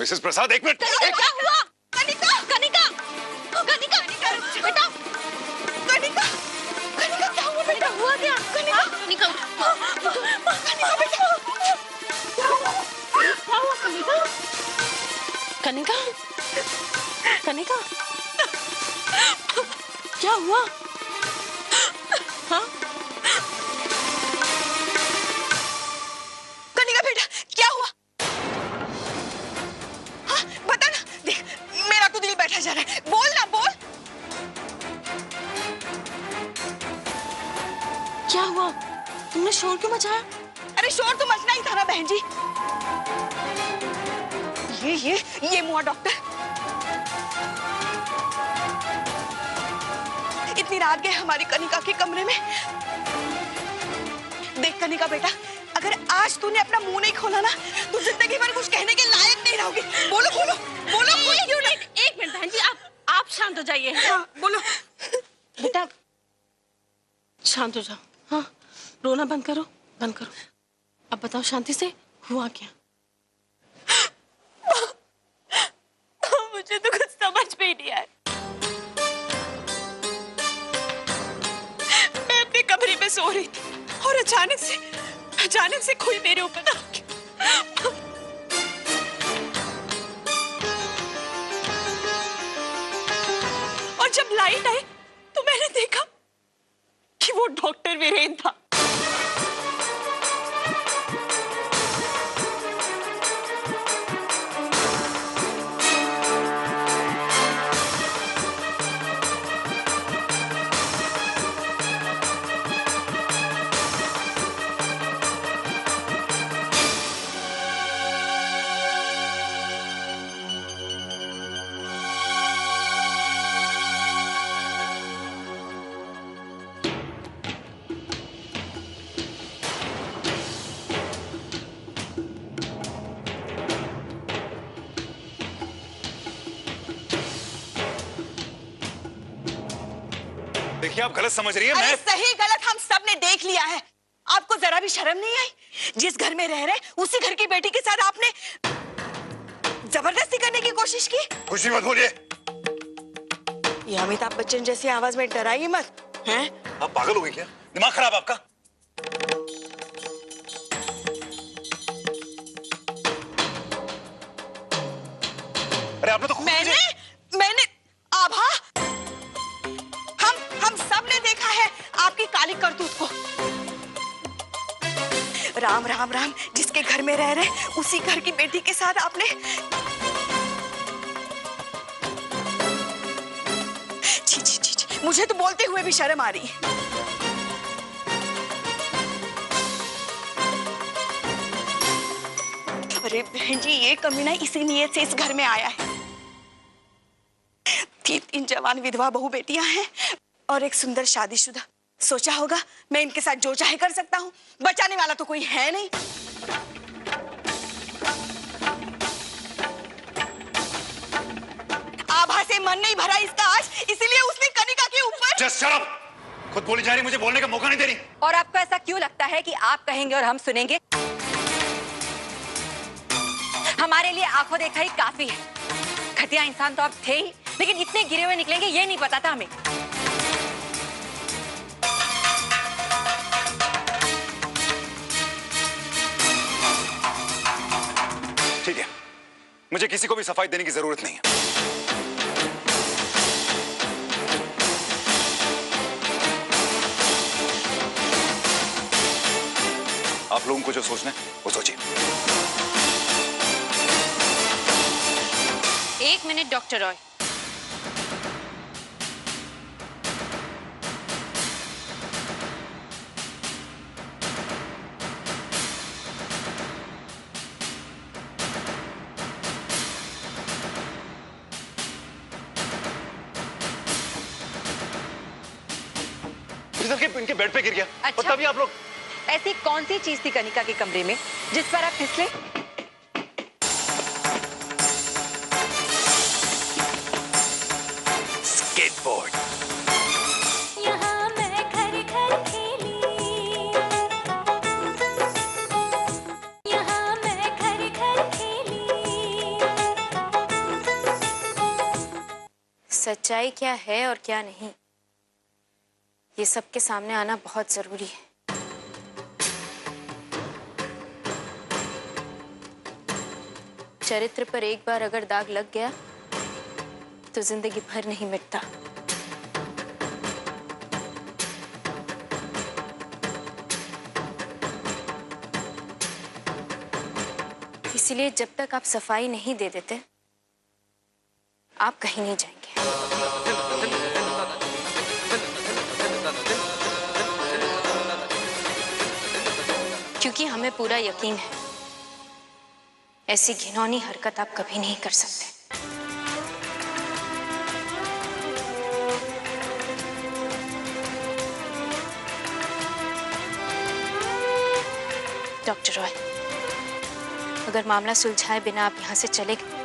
Mrs प्रसाद, एक minute. क्या हुआ? कनिका, कनिका, कनिका, कनिका, बेटा, कनिका, कनिका क्या हुआ बेटा? हुआ क्या? कनिका, कनिका, कनिका बेटा, क्या हुआ? कनिका, कनिका, कनिका, क्या हुआ? हाँ? कनिका बेटा, क्या हुआ? हाँ, बता ना। देख, मेरा तो दिल बैठा जा रहा है। बोल ना, बोल। क्या हुआ? तुमने शोर क्यों मचाया? अरे शोर तो मचना ही था ना बहन जी। ये मुआ डॉक्टर। इतनी रात गए हमारी कनिका के कमरे में। देख कनिका बेटा, अगर आज तूने अपना मुंह नहीं खोला ना, तो जिंदगी भर कुछ कहने के लायक नहीं रहोगी। बोलो बोलो बोलो। एक मिनट बहन जी, आप शांत हो जाइए। हाँ, बोलो बेटा, शांत हो जाओ। हाँ, रोना बंद करो, बंद करो। अब बताओ शांति से, हुआ क्या? मुझे तो कुछ समझ में ही नहीं आया। मैं अपने कमरे में सो रही थी और अचानक से कोई मेरे ऊपर आ गया। और जब लाइट आई तो मैंने देखा कि वो डॉक्टर वीरेन था। देखिए, आप गलत समझ रही है। अरे सही गलत हम सब ने देख लिया है। आपको जरा भी शर्म नहीं आई? जिस घर में रह रहे उसी घर की बेटी के साथ आपने जबरदस्ती करने की कोशिश की। कुछ भी मत बोलिए। ये अमिताभ बच्चन जैसी आवाज में डराइए मत। हैं? आप पागल हो गए क्या? दिमाग खराब आपका? अरे आपने तो मैंने आभा, हम सब ने देखा है आपकी काली करतूत को। राम राम राम, जिसके घर में रह रहे उसी घर की बेटी के साथ आपने। छी छी छी, मुझे तो बोलते हुए भी शर्म आ रही है। अरे बहन जी, ये कमीना इसी नियत से इस घर में आया है। तीन जवान विधवा बहू बेटियां हैं और एक सुंदर शादीशुदा। सोचा होगा मैं इनके साथ जो चाहे कर सकता हूँ, बचाने वाला तो कोई है नहीं। आभा से मन नहीं भरा इसका आज, इसीलिए उसने कनिका के ऊपर। Just shut up. खुद बोली जा रही, मुझे बोलने का मौका नहीं दे रही। और आपको ऐसा क्यों लगता है कि आप कहेंगे और हम सुनेंगे? हमारे लिए आंखों देखा ही काफी है। घटिया इंसान तो आप थे ही, लेकिन इतने गिरे हुए निकलेंगे ये नहीं पता था हमें। ठीक है, मुझे किसी को भी सफाई देने की जरूरत नहीं है। आप लोगों को जो सोचना है वो सोचिए। 1 मिनट डॉक्टर रॉय। इनके बेड पे गिर गया। अच्छा? और तभी आप लोग। ऐसी कौन सी चीज थी कनिका के कमरे में जिस पर आप फिसले? स्केटबोर्ड। यहाँ मैं घर घर खेली, यहाँ मैं घर घर खेली, सच्चाई क्या है और क्या नहीं, ये सबके सामने आना बहुत जरूरी है। चरित्र पर एक बार अगर दाग लग गया तो जिंदगी भर नहीं मिटता। इसलिए जब तक आप सफाई नहीं दे देते, आप कहीं नहीं जाएंगे। क्योंकि हमें पूरा यकीन है ऐसी घिनौनी हरकत आप कभी नहीं कर सकते। डॉक्टर रॉय, अगर मामला सुलझाए बिना आप यहाँ से चले गए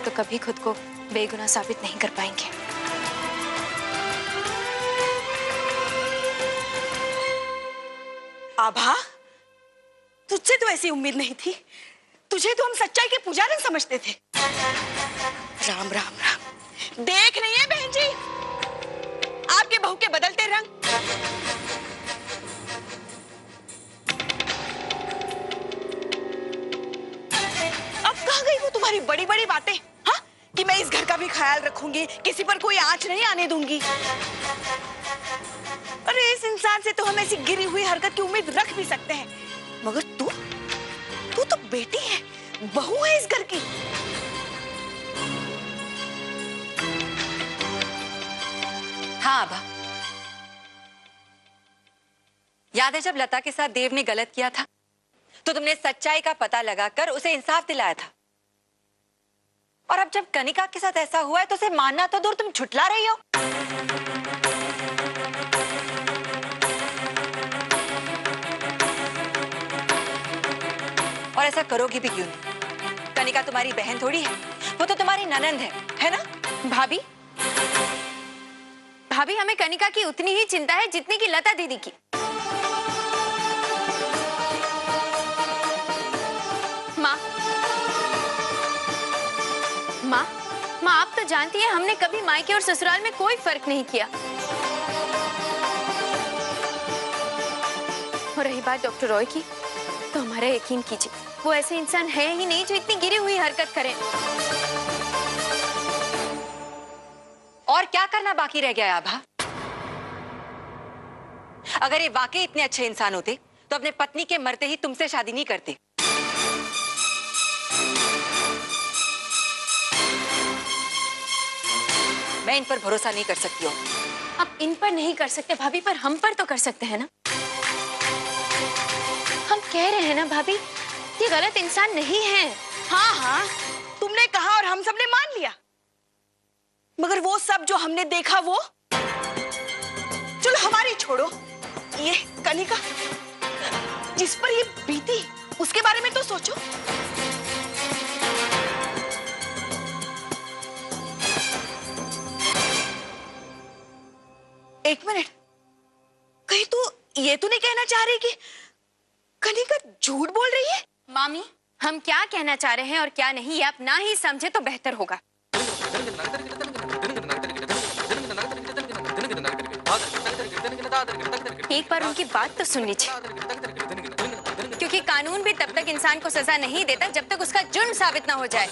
तो कभी खुद को बेगुनाह साबित नहीं कर पाएंगे। आभा, तुझसे तो ऐसी उम्मीद नहीं थी। तुझे तो हम सच्चाई के पुजारी समझते थे। राम राम राम। देख रही है बहन जी आपके बहू के बदलते रंग। अब कहाँ गई वो तुम्हारी बड़ी बड़ी बातें? हाँ, कि मैं इस घर का भी ख्याल रखूंगी, किसी पर कोई आंच नहीं आने दूंगी। अरे इस इंसान से तो हम ऐसी गिरी हुई हरकत की उम्मीद रख भी सकते हैं, मगर तू तो बेटी है, बहू है इस घर की। हाँ आभा, याद है जब लता के साथ देव ने गलत किया था तो तुमने सच्चाई का पता लगाकर उसे इंसाफ दिलाया था, और अब जब कनिका के साथ ऐसा हुआ है तो उसे मानना तो दूर, तुम झुठला रही हो। और ऐसा करोगी भी क्यों नहीं? कनिका तुम्हारी बहन थोड़ी है, वो तो तुम्हारी ननंद है ना? भाभी, भाभी हमें कनिका की उतनी ही चिंता है जितनी की लता दीदी की। माँ, माँ, माँ आप तो जानती हैं हमने कभी मायके और ससुराल में कोई फर्क नहीं किया। और रही बात डॉक्टर रॉय की, तो हमारा यकीन कीजिए वो ऐसे इंसान है ही नहीं जो इतनी गिरी हुई हरकत करे। और क्या करना बाकी रह गया है आभा? अगर ये वाकई इतने अच्छे इंसान होते तो अपने पत्नी के मरते ही तुमसे शादी नहीं करते। मैं इन पर भरोसा नहीं कर सकती हूँ। आप इन पर नहीं कर सकते भाभी, पर हम पर तो कर सकते हैं ना। हम कह रहे हैं ना भाभी, ये गलत इंसान नहीं है। हाँ हाँ, तुमने कहा और हम सबने मान लिया, मगर वो सब जो हमने देखा वो, चलो हमारी छोड़ो, ये कनिका जिस पर ये बीती उसके बारे में तो सोचो। एक मिनट, कहीं तू ये तो नहीं कहना चाह रही कि कनिका झूठ बोल रही है? मामी, हम क्या कहना चाह रहे हैं और क्या नहीं ये आप ना ही समझे तो बेहतर होगा। एक बार उनकी बात तो सुन लीजिए, क्योंकि कानून भी तब तक इंसान को सजा नहीं देता जब तक उसका जुर्म साबित ना हो जाए।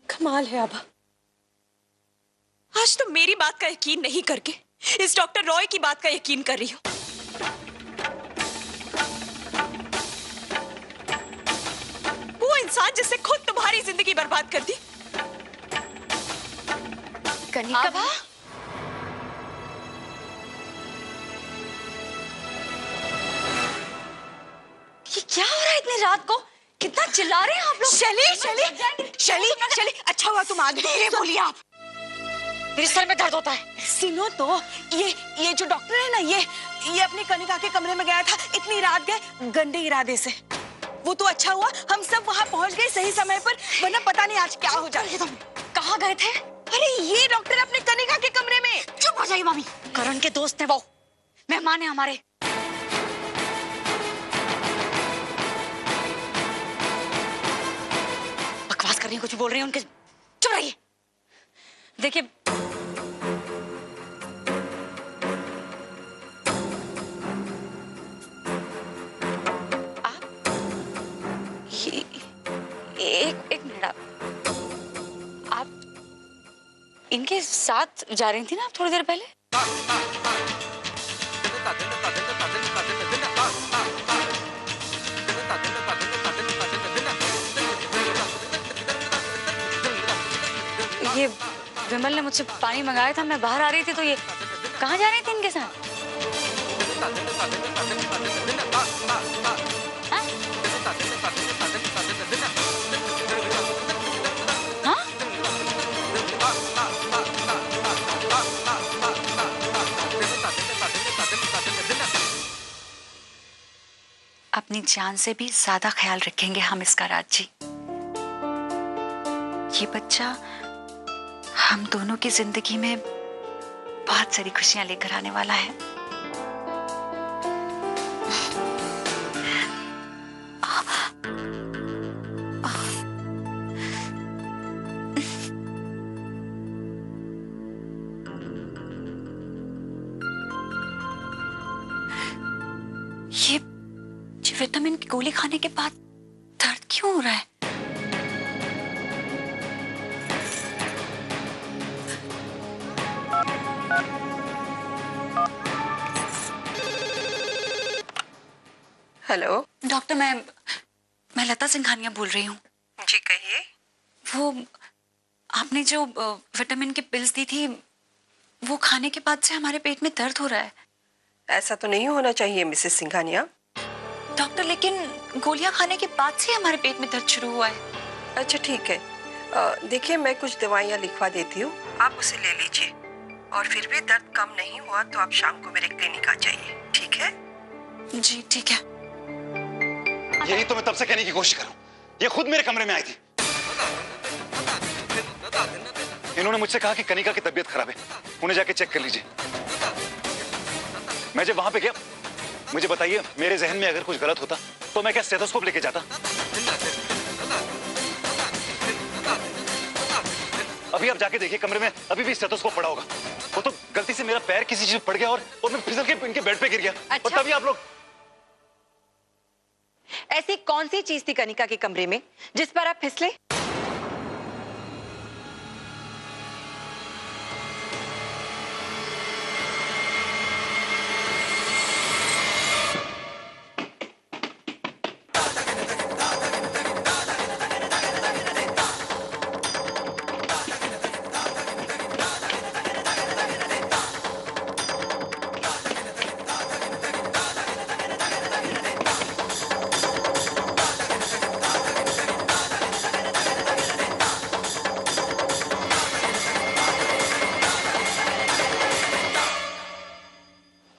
कमाल है आभा, आज तो मेरी बात का यकीन नहीं करके इस डॉक्टर रॉय की बात का यकीन कर रही हो। वो इंसान जिससे खुद तुम्हारी जिंदगी बर्बाद कर दी। कनिका, ये क्या हो रहा है इतनी रात को? कितना चिल्ला रहे हैं आप लोग? शैली, अच्छा हुआ तुम आ गई। धीरे बोलिए आप, मेरे सर में दर्द होता है। सुनो तो, ये जो डॉक्टर है ना, ये अपनी कनिका के कमरे में गया था, इतनी रात गए गंदे इरादे से। वो तो अच्छा हुआ हम सब वहाँ पहुँच गए सही समय पर, वरना पता नहीं आज क्या हो जाए। तुम कहाँ गए थे? अरे ये डॉक्टर अपने कनिका के कमरे में। चुप हो जाइए मामी, करण के दोस्त हैं वो, मेहमान है हमारे। कर रही हैं, कुछ बोल रही हैं उनके, चुप रहिए। देखिए एक मिनट, आप इनके साथ जा रही थी ना थोड़ी देर पहले? ये विमल ने मुझसे पानी मंगाया था, मैं बाहर आ रही थी तो ये कहाँ जा रही थी इनके साथ? अपनी जान से भी ज्यादा ख्याल रखेंगे हम इसका, राज जी। ये बच्चा हम दोनों की जिंदगी में बहुत सारी खुशियां लेकर आने वाला है। ये विटामिन की गोली खाने के बाद दर्द क्यों हो रहा है? हेलो डॉक्टर, मैं लता सिंघानिया बोल रही हूँ। जी कहिए। वो आपने जो विटामिन की पिल्स दी थी, वो खाने के बाद से हमारे पेट में दर्द हो रहा है। ऐसा तो नहीं होना चाहिए मिसेस सिंघानिया। डॉक्टर, लेकिन गोलियां खाने के बाद से हमारे पेट में दर्द शुरू हुआ है। अच्छा ठीक है, देखिए मैं कुछ दवाइयाँ लिखवा देती हूँ, आप उसे ले लीजिए। और फिर भी दर्द कम नहीं हुआ तो आप शाम को मेरे क्लिनिक आ जाइए, ठीक है? जी ठीक है। यही तो मैं तब से कहने की कोशिश कर रहा हूं। ये खुद मेरे कमरे में आई थी। इन्होंने मुझसे कहा कि कनिका की तबीयत खराब है, उन्हें जाके चेक कर लीजिए। मैं जब वहां पे गया, मुझे बताइए, मेरे जहन में अगर कुछ गलत होता तो मैं क्या स्टेथोस्कोप लेके जाता? अभी आप जाके देखिए, कमरे में अभी भी स्टेथोस्कोप पड़ा होगा। वो तो गलती से मेरा पैर किसी चीज पे पड़ गया और मैं फिसल के इनके बेड पे गिर गया। अच्छा? और तभी आप लोग। ऐसी कौन सी चीज थी कनिका के कमरे में जिस पर आप फिसले?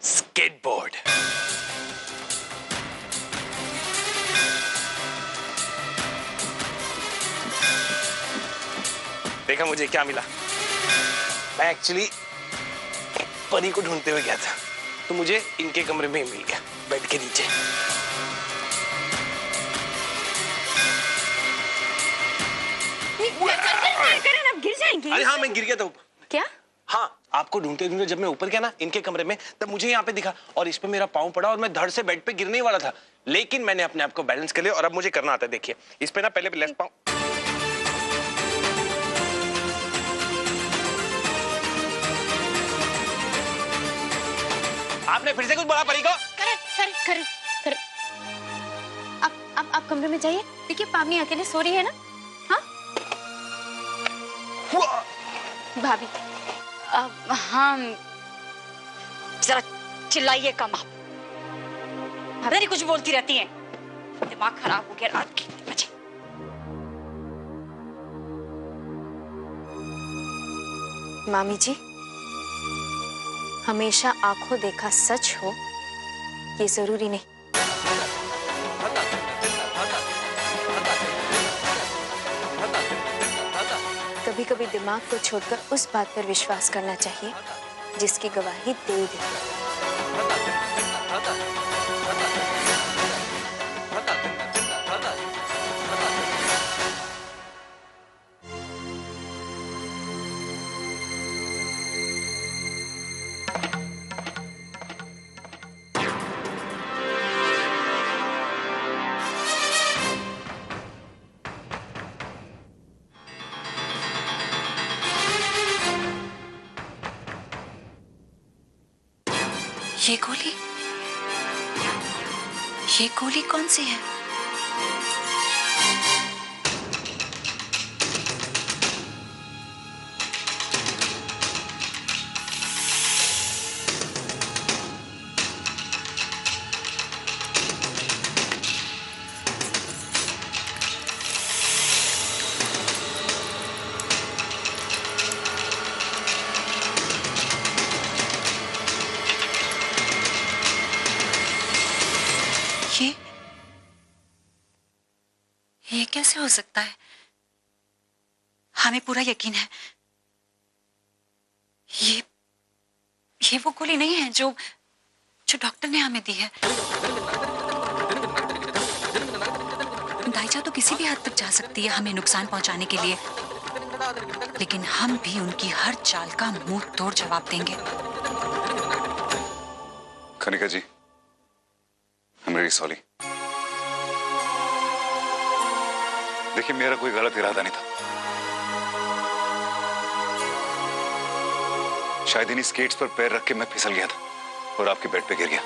स्केटबोर्ड। देखा मुझे क्या मिला? मैं एक्चुअली परी को ढूंढते हुए गया था, तो मुझे इनके कमरे में ही मिल गया, बेड के नीचे। आप गिर जाएंगे। अरे हाँ, मैं गिर गया था ऊपर। क्या? हाँ, आपको ढूंढते ढूंढते जब मैं ऊपर गया ना इनके कमरे में, तब मुझे यहाँ पे दिखा और इस पे मेरा पाँव पड़ा और मैं धड़ से बेड पे गिरने ही वाला था, लेकिन मैंने अपने आप को बैलेंस कर लिया और अब मुझे करना आता है। देखिए, इस पे ना पहले लेफ्ट पाँव, आपने फिर से कुछ बोला परी को? कर। आप कमरे में जाइए। देखिए पावनी अकेले सो रही है ना। हाँ भाभी। हाँ, जरा चिल्लाइए कम आप। पता नहीं कुछ बोलती रहती हैं, दिमाग खराब हो गया रात के बजे। मामी जी, हमेशा आंखों देखा सच हो ये जरूरी नहीं। कभी कभी दिमाग को छोड़कर उस बात पर विश्वास करना चाहिए जिसकी गवाही दिल दे। ये गोली, ये गोली कौन सी है? ये कैसे हो सकता है? हमें पूरा यकीन है ये वो गोली नहीं है जो डॉक्टर ने हमें दी है। दाइजा तो किसी भी हद तक जा सकती है हमें नुकसान पहुंचाने के लिए, लेकिन हम भी उनकी हर चाल का मुंह तोड़ जवाब देंगे। कनिका जी, I'm really sorry। देखिए, मेरा कोई गलत इरादा नहीं था। शायद इन्हीं स्केट्स पर पैर रख के मैं फिसल गया था और आपके बेड पे गिर गया।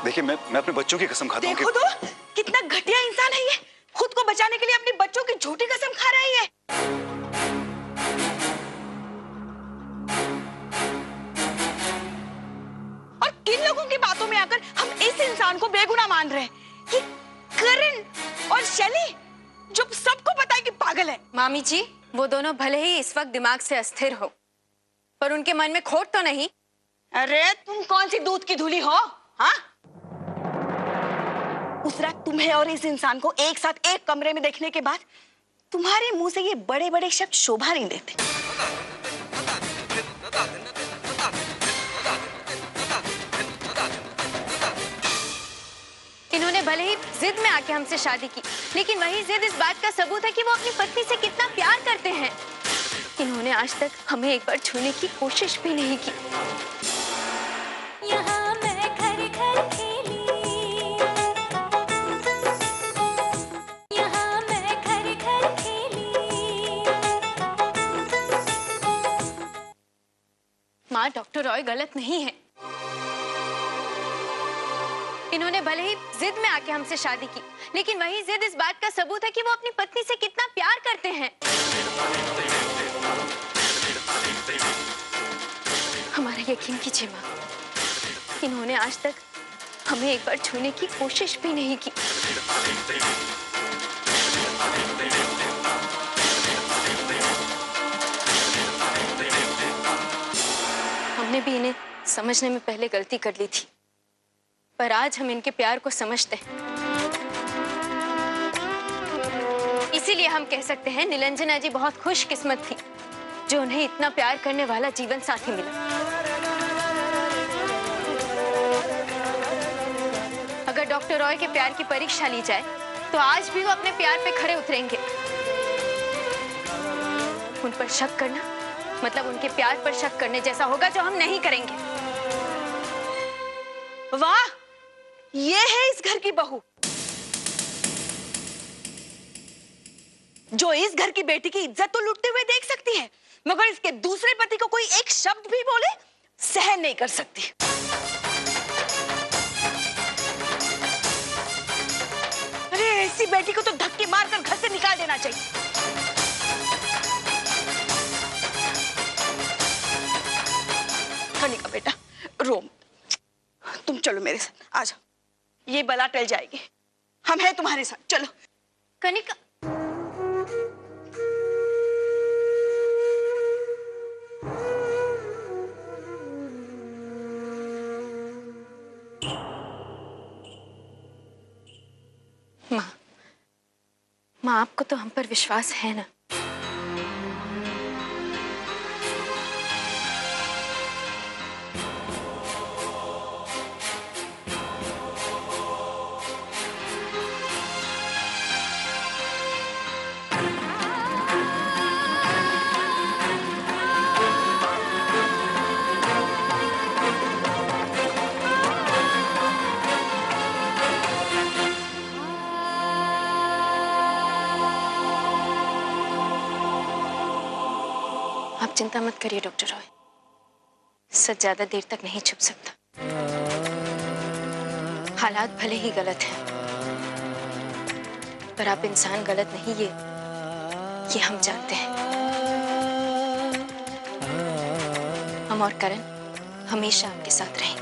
देखिए, मैं अपने बच्चों की कसम खाता हूँ कि... देखो तो कितना घटिया इंसान है ये। खुद को बचाने के लिए अपने बच्चों की झूठी कसम खा रहा है ये। और किन लोगों की बातों में आकर हम इस इंसान को बेगुनाह मान रहे हैं? ये करण और शैली, जो सबको पता है कि पागल है। मामी जी, वो दोनों भले ही इस वक्त दिमाग से अस्थिर हो, पर उनके मन में खोट तो नहीं। अरे तुम कौन सी दूध की धूली हो? हाँ, उस रात तुम्हें और इस इंसान को एक साथ एक कमरे में देखने के बाद तुम्हारे मुंह से ये बड़े बड़े शब्द शोभा नहीं देते। इन्होंने भले ही जिद में आके हमसे शादी की, लेकिन वही जिद इस बात का सबूत है कि वो अपनी पत्नी से कितना प्यार करते हैं। इन्होंने आज तक हमें एक बार छूने की कोशिश भी नहीं की। यहाँ मैं घर घर खेली, यहाँ मैं घर घर खेली। माँ, डॉक्टर रॉय गलत नहीं है। इन्होंने भले ही जिद में आके हमसे शादी की, लेकिन वही जिद इस बात का सबूत है कि वो अपनी पत्नी से कितना प्यार करते हैं। हमारा यकीन कीजिए माँ, इन्होंने आज तक हमें एक बार छूने की कोशिश भी नहीं की। हमने भी इन्हें समझने में पहले गलती कर ली थी, पर आज हम इनके प्यार को समझते हैं। इसीलिए हम कह सकते हैं निलंजना जी बहुत खुशकिस्मत थी जो उन्हें इतना प्यार करने वाला जीवन साथी मिला। अगर डॉक्टर रॉय के प्यार की परीक्षा ली जाए तो आज भी वो अपने प्यार पे खड़े उतरेंगे। उन पर शक करना मतलब उनके प्यार पर शक करने जैसा होगा, जो हम नहीं करेंगे। वाह, ये है इस घर की बहू जो इस घर की बेटी की इज्जत तो लूटते हुए देख सकती है, मगर इसके दूसरे पति को कोई एक शब्द भी बोले सहन नहीं कर सकती। अरे ऐसी बेटी को तो धक्के मारकर घर से निकाल देना चाहिए। कनिका बेटा, रो, तुम चलो मेरे साथ, आ जाओ। ये बला टल जाएगी, हम हैं तुम्हारे साथ, चलो। कनिका, माँ, आपको तो हम पर विश्वास है ना? आप चिंता मत करिए डॉक्टर रॉय, सच ज्यादा देर तक नहीं छुप सकता। हालात भले ही गलत हैं, पर आप इंसान गलत नहीं, ये हम जानते हैं। हम और करण हमेशा आपके साथ रहेंगे।